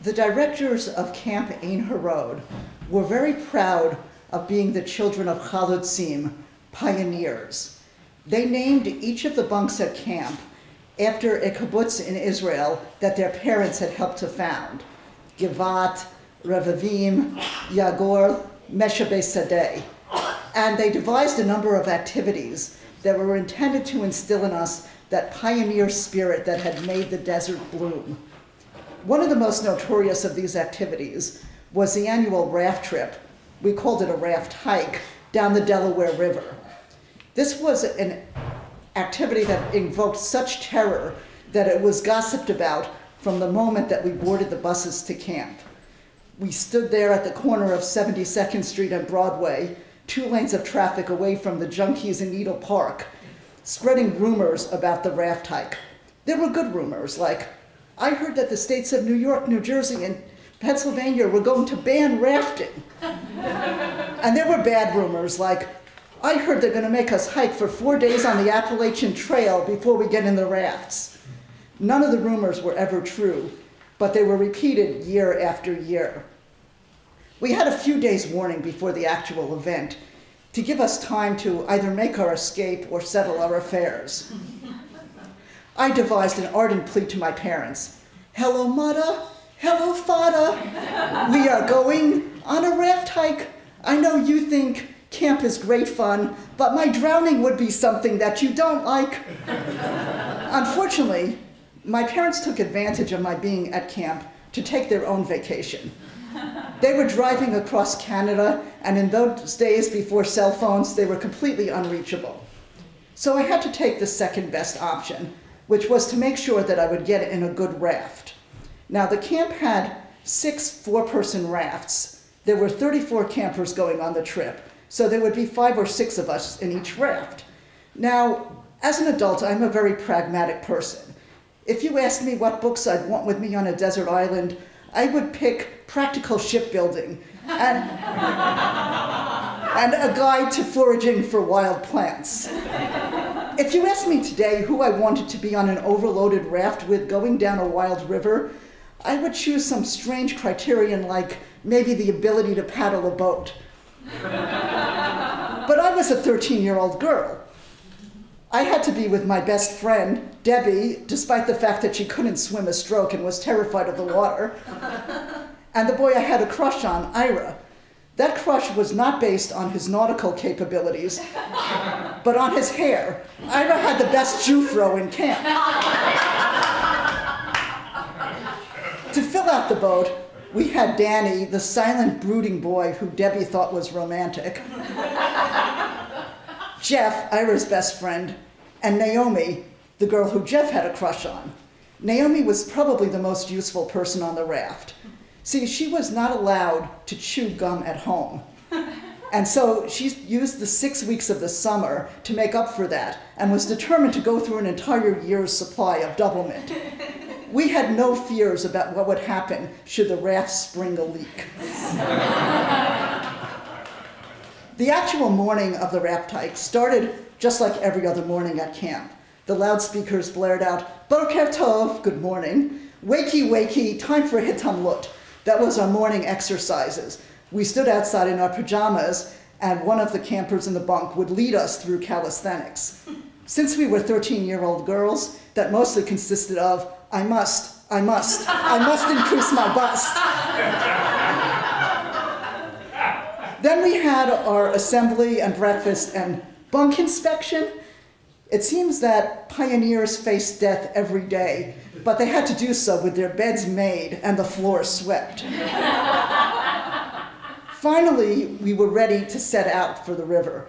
The directors of Camp Ein Harod were very proud of being the children of chalutzim, pioneers. They named each of the bunks at camp after a kibbutz in Israel that their parents had helped to found. Givat, Revavim, Yagor, Meshabe Sadeh. And they devised a number of activities that were intended to instill in us that pioneer spirit that had made the desert bloom. One of the most notorious of these activities was the annual raft trip. We called it a raft hike down the Delaware River. This was an activity that invoked such terror that it was gossiped about from the moment that we boarded the buses to camp. We stood there at the corner of 72nd Street and Broadway, 2 lanes of traffic away from the Junkies in Needle Park, spreading rumors about the raft hike. There were good rumors, like, I heard that the states of New York, New Jersey, and Pennsylvania were going to ban rafting. And there were bad rumors, like, I heard they're going to make us hike for 4 days on the Appalachian Trail before we get in the rafts. None of the rumors were ever true, but they were repeated year after year. We had a few days warning before the actual event to give us time to either make our escape or settle our affairs. I devised an ardent plea to my parents. Hello, Mudda. Hello, Fada. We are going on a raft hike. I know you think camp is great fun, but my drowning would be something that you don't like. Unfortunately, my parents took advantage of my being at camp to take their own vacation. They were driving across Canada, and in those days before cell phones, they were completely unreachable. So I had to take the second best option, which was to make sure that I would get in a good raft. Now, the camp had 6 4-person rafts. There were 34 campers going on the trip, so there would be 5 or 6 of us in each raft. Now, as an adult, I'm a very pragmatic person. If you asked me what books I'd want with me on a desert island, I would pick Practical Shipbuilding and a guide to foraging for wild plants. If you asked me today who I wanted to be on an overloaded raft with going down a wild river, I would choose some strange criterion like maybe the ability to paddle a boat. But I was a 13-year-old girl. I had to be with my best friend, Debbie, despite the fact that she couldn't swim a stroke and was terrified of the water, and the boy I had a crush on, Ira. That crush was not based on his nautical capabilities, but on his hair. Ira had the best Jufro in camp. To fill out the boat, we had Danny, the silent, brooding boy who Debbie thought was romantic, Jeff, Ira's best friend, and Naomi, the girl who Jeff had a crush on. Naomi was probably the most useful person on the raft. See, she was not allowed to chew gum at home. And so she used the 6 weeks of the summer to make up for that and was determined to go through an entire year's supply of Doublemint. We had no fears about what would happen should the raft spring a leak. The actual morning of the raft hike started just like every other morning at camp. The loudspeakers blared out, Boker Tov, good morning, wakey, wakey, time for hitamlut. That was our morning exercises. We stood outside in our pajamas, and one of the campers in the bunk would lead us through calisthenics. Since we were 13-year-old girls, that mostly consisted of, I must increase my bust. Then we had our assembly and breakfast and bunk inspection. It seems that pioneers face death every day, but they had to do so with their beds made and the floor swept. Finally, we were ready to set out for the river.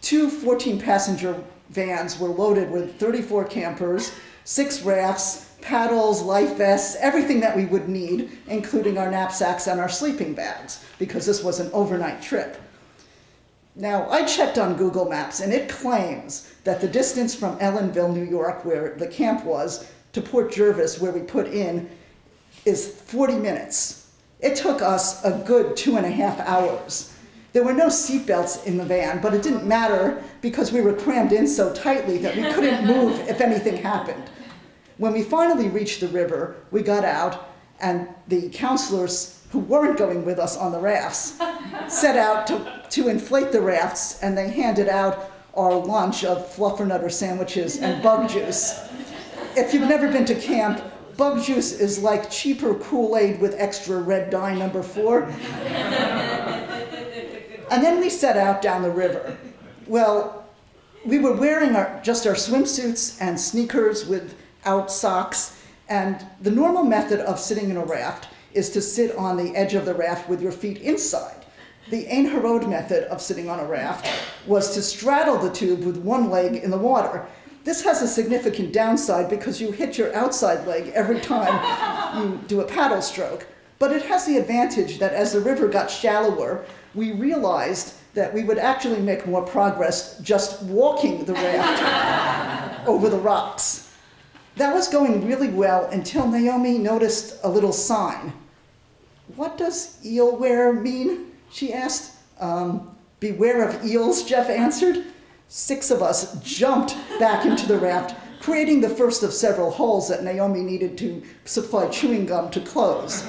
2 14-passenger vans were loaded with 34 campers, 6 rafts, paddles, life vests, everything that we would need, including our knapsacks and our sleeping bags, because this was an overnight trip. Now, I checked on Google Maps, and it claims that the distance from Ellenville, New York, where the camp was, to Port Jervis, where we put in, is 40 minutes. It took us a good 2.5 hours. There were no seatbelts in the van, but it didn't matter because we were crammed in so tightly that we couldn't move if anything happened. When we finally reached the river, we got out, and the counselors who weren't going with us on the rafts set out to inflate the rafts, and they handed out our lunch of fluffernutter sandwiches and bug juice. If you've never been to camp, bug juice is like cheaper Kool-Aid with extra red dye number 4. And then we set out down the river. Well, we were wearing just our swimsuits and sneakers without socks, and the normal method of sitting in a raft is to sit on the edge of the raft with your feet inside. The Ein Harod method of sitting on a raft was to straddle the tube with one leg in the water. This has a significant downside because you hit your outside leg every time you do a paddle stroke. But it has the advantage that as the river got shallower, we realized that we would actually make more progress just walking the raft over the rocks. That was going really well until Naomi noticed a little sign. "What does eelware mean?" she asked. "Beware of eels," Jeff answered. 6 of us jumped back into the raft, creating the first of several holes that Naomi needed to supply chewing gum to close.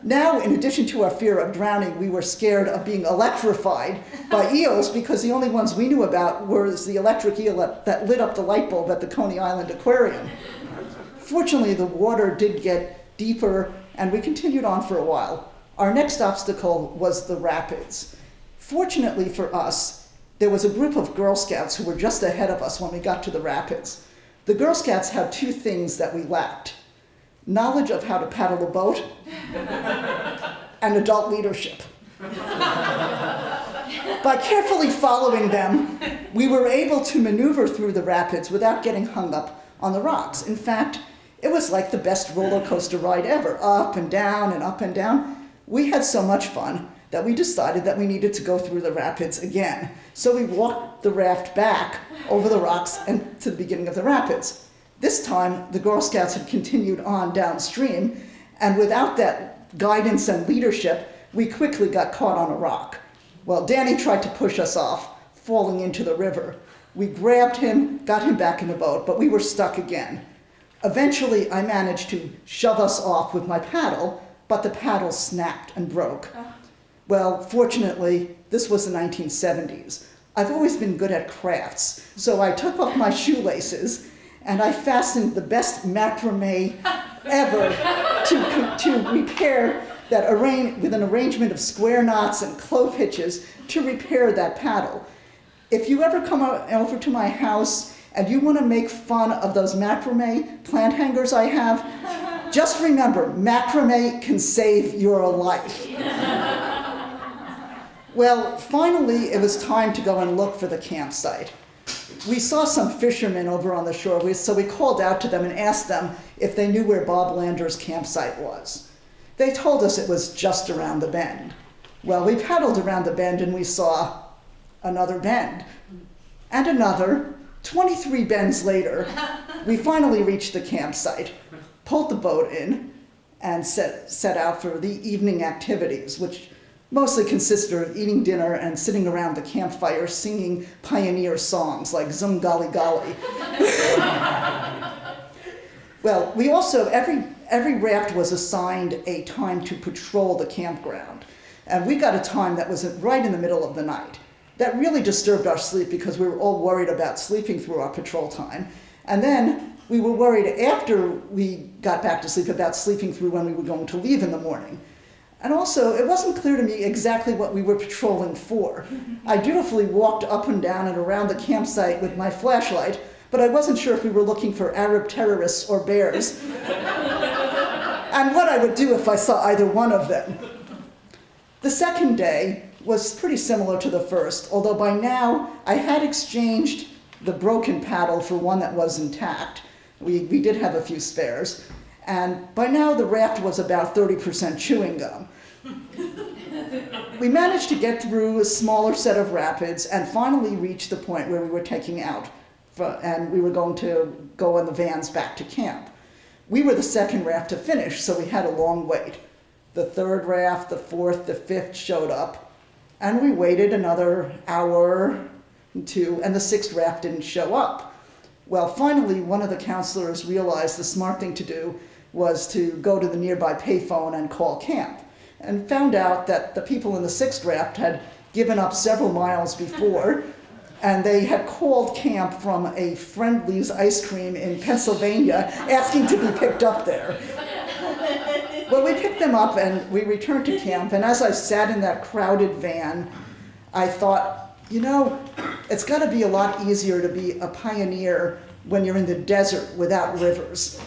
Now, in addition to our fear of drowning, we were scared of being electrified by eels because the only ones we knew about was the electric eel that lit up the light bulb at the Coney Island Aquarium. Fortunately, the water did get deeper, and we continued on for a while. Our next obstacle was the rapids. Fortunately for us, there was a group of Girl Scouts who were just ahead of us when we got to the rapids. The Girl Scouts had 2 things that we lacked: knowledge of how to paddle a boat and adult leadership. By carefully following them, we were able to maneuver through the rapids without getting hung up on the rocks. In fact, it was like the best roller coaster ride ever, up and down and up and down. We had so much fun that we decided that we needed to go through the rapids again. So we walked the raft back over the rocks and to the beginning of the rapids. This time, the Girl Scouts had continued on downstream, and without that guidance and leadership, we quickly got caught on a rock. Well, Danny tried to push us off, falling into the river. We grabbed him, got him back in the boat, but we were stuck again. Eventually, I managed to shove us off with my paddle, but the paddle snapped and broke. Well, fortunately, this was the 1970s. I've always been good at crafts, so I took off my shoelaces and I fastened the best macrame ever to repair that with an arrangement of square knots and clove hitches to repair that paddle. If you ever come over to my house and you want to make fun of those macrame plant hangers I have, just remember, macrame can save your life. Well, finally, it was time to go and look for the campsite. We saw some fishermen over on the shore, so we called out to them and asked them if they knew where Bob Lander's campsite was. They told us it was just around the bend. Well, we paddled around the bend and we saw another bend and another. 23 bends later, we finally reached the campsite, pulled the boat in, and set out for the evening activities, which mostly consisted of eating dinner and sitting around the campfire singing pioneer songs like Zum Golly Golly. Well, we also, every raft was assigned a time to patrol the campground. And we got a time that was right in the middle of the night. That really disturbed our sleep because we were all worried about sleeping through our patrol time. And then we were worried after we got back to sleep about sleeping through when we were going to leave in the morning. And also, it wasn't clear to me exactly what we were patrolling for. I dutifully walked up and down and around the campsite with my flashlight, but I wasn't sure if we were looking for Arab terrorists or bears, and what I would do if I saw either one of them. The second day was pretty similar to the first, although by now I had exchanged the broken paddle for one that was intact. We did have a few spares. And by now the raft was about 30% chewing gum. We managed to get through a smaller set of rapids and finally reached the point where we were taking out and we were going to go in the vans back to camp. We were the second raft to finish, so we had a long wait. The third raft, the fourth, the fifth showed up, and we waited another hour, 2, and the sixth raft didn't show up. Well, finally, one of the counselors realized the smart thing to do was to go to the nearby payphone and call camp, and found out that the people in the sixth draft had given up several miles before, and they had called camp from a Friendly's ice cream in Pennsylvania asking to be picked up there. Well, we picked them up and we returned to camp, and as I sat in that crowded van, I thought, you know, it's got to be a lot easier to be a pioneer when you're in the desert without rivers.